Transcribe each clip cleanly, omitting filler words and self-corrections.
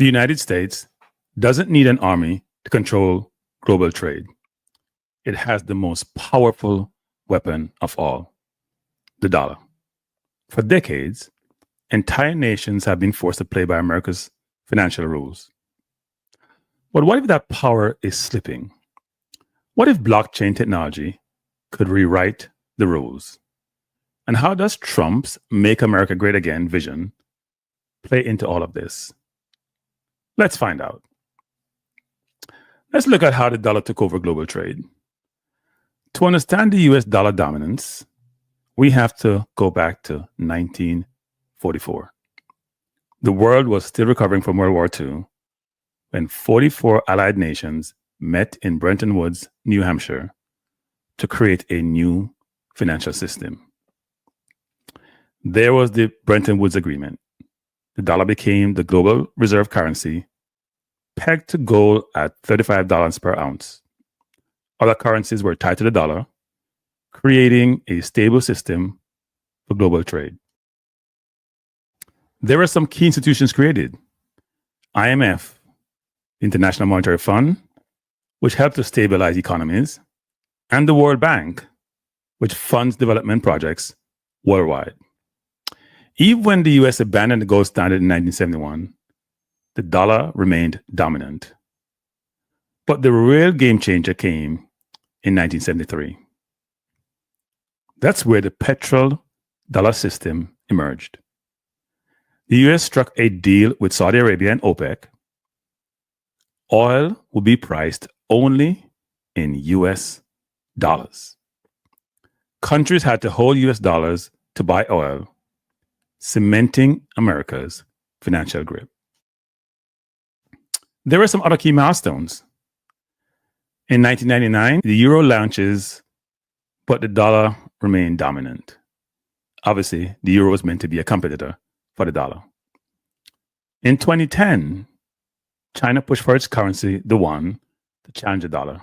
The United States doesn't need an army to control global trade. It has the most powerful weapon of all, the dollar. For decades, entire nations have been forced to play by America's financial rules. But what if that power is slipping? What if blockchain technology could rewrite the rules? And how does Trump's Make America Great Again vision play into all of this? Let's find out. Let's look at how the dollar took over global trade. To understand the US dollar dominance, we have to go back to 1944. The world was still recovering from World War II when 44 allied nations met in Bretton Woods, New Hampshire, to create a new financial system. There was the Bretton Woods Agreement. The dollar became the global reserve currency, pegged to gold at $35 per ounce. Other currencies were tied to the dollar, creating a stable system for global trade. There were some key institutions created. IMF, International Monetary Fund, which helped to stabilize economies, and the World Bank, which funds development projects worldwide. Even when the US abandoned the gold standard in 1971, the dollar remained dominant. But the real game changer came in 1973. That's where the petrodollar system emerged. The US struck a deal with Saudi Arabia and OPEC. Oil would be priced only in US dollars. Countries had to hold US dollars to buy oil, cementing America's financial grip. There were some other key milestones. In 1999, the euro launches, but the dollar remained dominant. Obviously, the euro was meant to be a competitor for the dollar. In 2010, China pushed for its currency, the yuan, to challenge the dollar.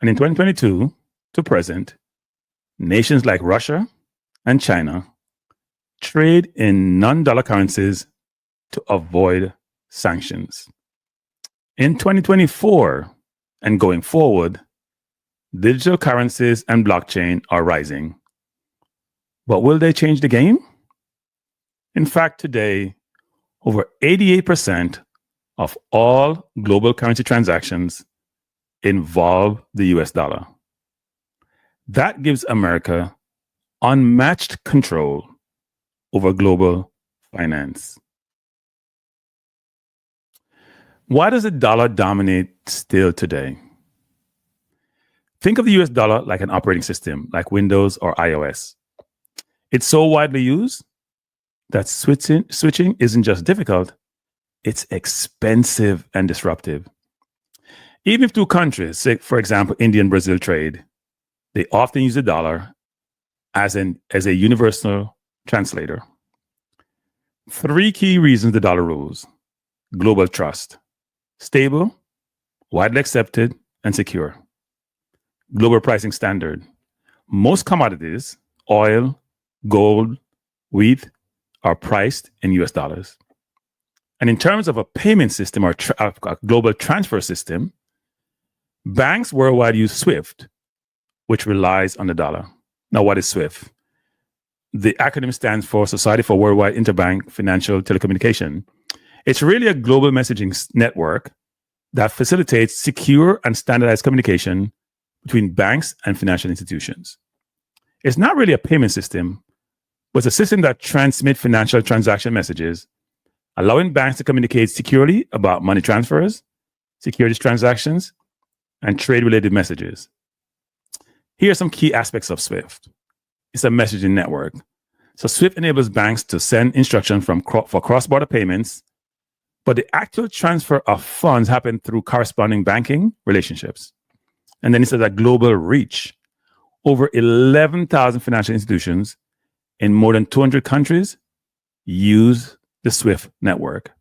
And in 2022 to present, nations like Russia and China trade in non-dollar currencies to avoid sanctions. In 2024 and going forward, digital currencies and blockchain are rising. But will they change the game? In fact, today, over 88% of all global currency transactions involve the US dollar. That gives America unmatched control over global finance. Why does the dollar dominate still today? Think of the US dollar like an operating system, like Windows or iOS. It's so widely used that switching isn't just difficult, it's expensive and disruptive. Even if two countries, say, for example, India and Brazil trade, they often use the dollar as a universal translator. 3 key reasons the dollar rules: global trust, stable, widely accepted, and secure. Global pricing standard. Most commodities, oil, gold, wheat, are priced in US dollars. And in terms of a payment system or a global transfer system, banks worldwide use SWIFT, which relies on the dollar. Now, what is SWIFT? The acronym stands for Society for Worldwide Interbank Financial Telecommunication. It's really a global messaging network that facilitates secure and standardized communication between banks and financial institutions. It's not really a payment system, but it's a system that transmits financial transaction messages, allowing banks to communicate securely about money transfers, securities transactions, and trade-related messages. Here are some key aspects of SWIFT. It's a messaging network. So SWIFT enables banks to send instructions for cross-border payments, but the actual transfer of funds happen through corresponding banking relationships. And then it says a global reach. Over 11,000 financial institutions in more than 200 countries use the SWIFT network.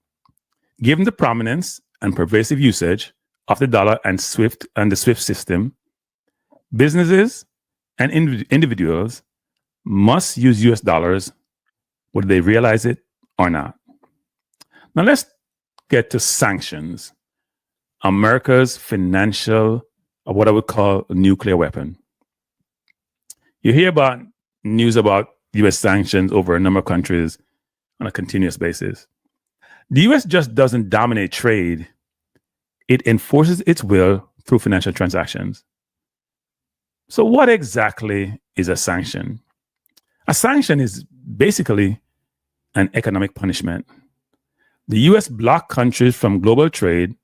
Given the prominence and pervasive usage of the dollar and the SWIFT system, businesses and individuals must use US dollars, whether they realize it or not. Now let's get to sanctions, America's financial, or what I would call a nuclear weapon. You hear about news about US sanctions over a number of countries on a continuous basis. The US just doesn't dominate trade. It enforces its will through financial transactions. So what exactly is a sanction? A sanction is basically an economic punishment. The US blocked countries from global trade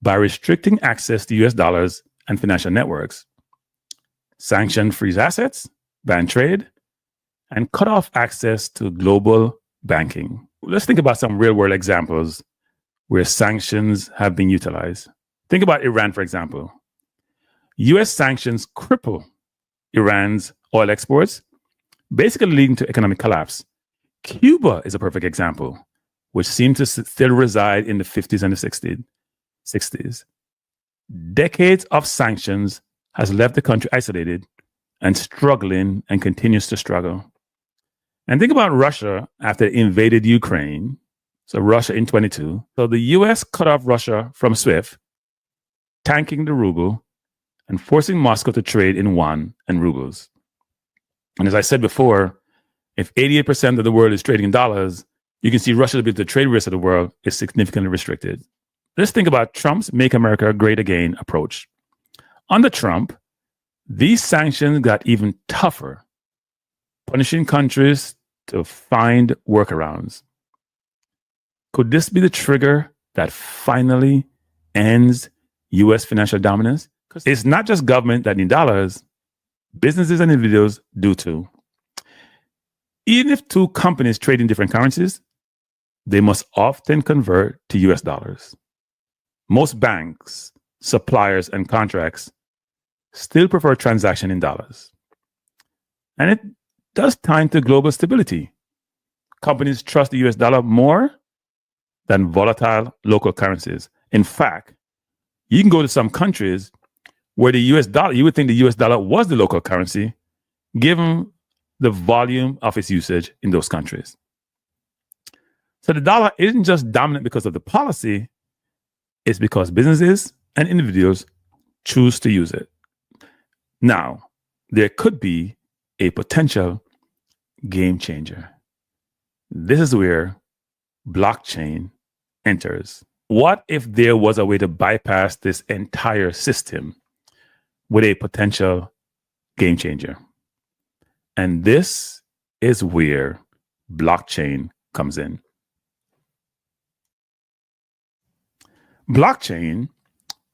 by restricting access to US dollars and financial networks. Sanction freeze assets, ban trade, and cut off access to global banking. Let's think about some real-world examples where sanctions have been utilized. Think about Iran, for example. US sanctions cripple Iran's oil exports, basically leading to economic collapse. Cuba is a perfect example, which seemed to still reside in the 50s and the 60s. Decades of sanctions has left the country isolated and struggling and continues to struggle. And think about Russia after it invaded Ukraine. So Russia in 22. So the US cut off Russia from SWIFT, tanking the ruble and forcing Moscow to trade in yuan and rubles. And as I said before, if 88% of the world is trading in dollars, you can see Russia's ability to trade with the rest of the world is significantly restricted. Let's think about Trump's Make America Great Again approach. Under Trump, these sanctions got even tougher, punishing countries to find workarounds. Could this be the trigger that finally ends US financial dominance? Because it's not just government that need dollars, businesses and individuals do too. Even if two companies trade in different currencies, they must often convert to US dollars. Most banks, suppliers, and contracts still prefer transaction in dollars. And it does tie into global stability. Companies trust the US dollar more than volatile local currencies. In fact, you can go to some countries where the US dollar, you would think the US dollar was the local currency, given the volume of its usage in those countries. So the dollar isn't just dominant because of the policy, it's because businesses and individuals choose to use it. Now, there could be a potential game changer. This is where blockchain enters. What if there was a way to bypass this entire system with a potential game changer? And this is where blockchain comes in. Blockchain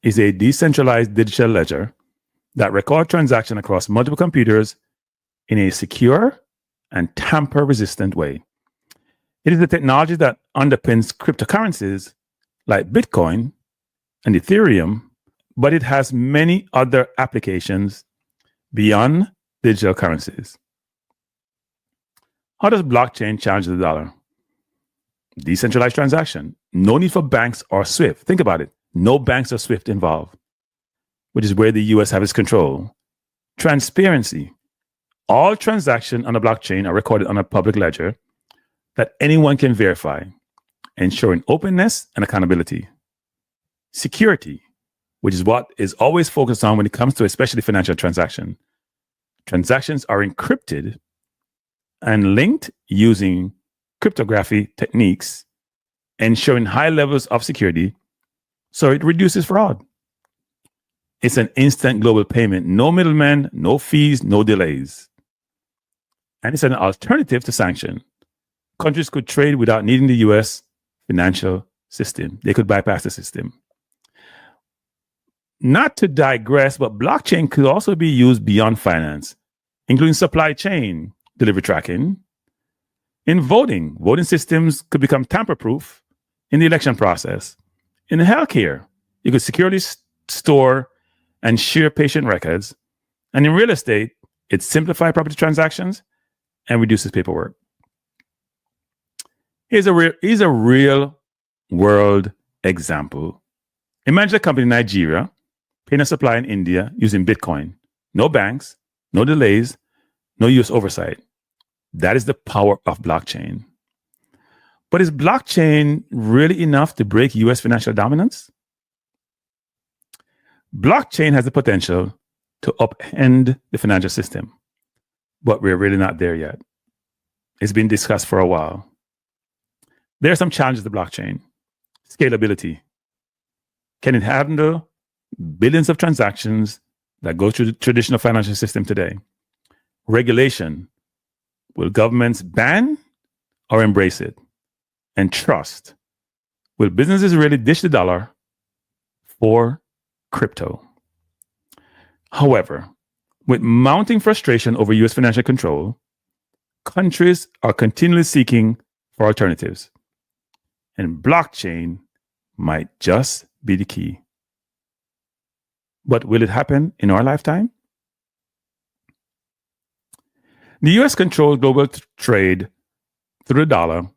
is a decentralized digital ledger that records transactions across multiple computers in a secure and tamper-resistant way. It is the technology that underpins cryptocurrencies like Bitcoin and Ethereum, but it has many other applications beyond digital currencies. How does blockchain challenge the dollar? Decentralized transaction. No need for banks or SWIFT. Think about it. No banks or SWIFT involved, which is where the US has its control. Transparency. All transactions on a blockchain are recorded on a public ledger that anyone can verify, ensuring openness and accountability. Security, which is what is always focused on when it comes to especially financial transactions. Transactions are encrypted and linked using cryptography techniques, ensuring high levels of security, so it reduces fraud. It's an instant global payment, no middlemen, no fees, no delays. And it's an alternative to sanction. Countries could trade without needing the US financial system. They could bypass the system. Not to digress, but blockchain could also be used beyond finance, including supply chain, delivery tracking. In voting, voting systems could become tamper-proof in the election process. In healthcare, you could securely store and share patient records. And in real estate, it simplifies property transactions and reduces paperwork. Here's a real world example. Imagine a company in Nigeria paying a supplier in India using Bitcoin. No banks, no delays, no US oversight. That is the power of blockchain. But is blockchain really enough to break US financial dominance? Blockchain has the potential to upend the financial system, but we're really not there yet. It's been discussed for a while. There are some challenges to blockchain. Scalability. Can it handle billions of transactions that go through the traditional financial system today? Regulation. Will governments ban or embrace it? And trust. Will businesses really ditch the dollar for crypto? However, with mounting frustration over US financial control, countries are continually seeking for alternatives. And blockchain might just be the key. But will it happen in our lifetime? The US controls global trade through the dollar,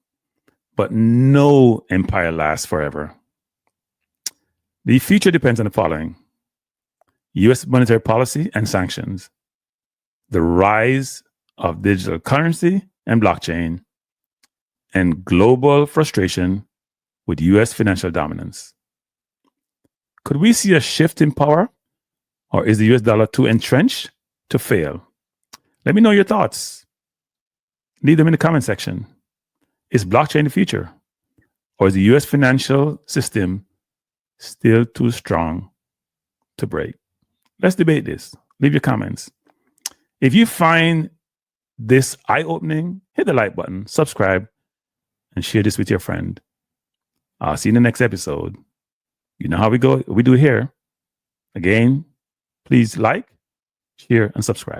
but no empire lasts forever. The future depends on the following: US monetary policy and sanctions, the rise of digital currency and blockchain, and global frustration with US financial dominance. Could we see a shift in power, or is the US dollar too entrenched to fail? Let me know your thoughts. Leave them in the comment section. Is blockchain the future, or is the US financial system still too strong to break? Let's debate this. Leave your comments. If you find this eye-opening, hit the like button, subscribe, and share this with your friend. I'll see you in the next episode. You know how we do it here. Again, please like, share, and subscribe.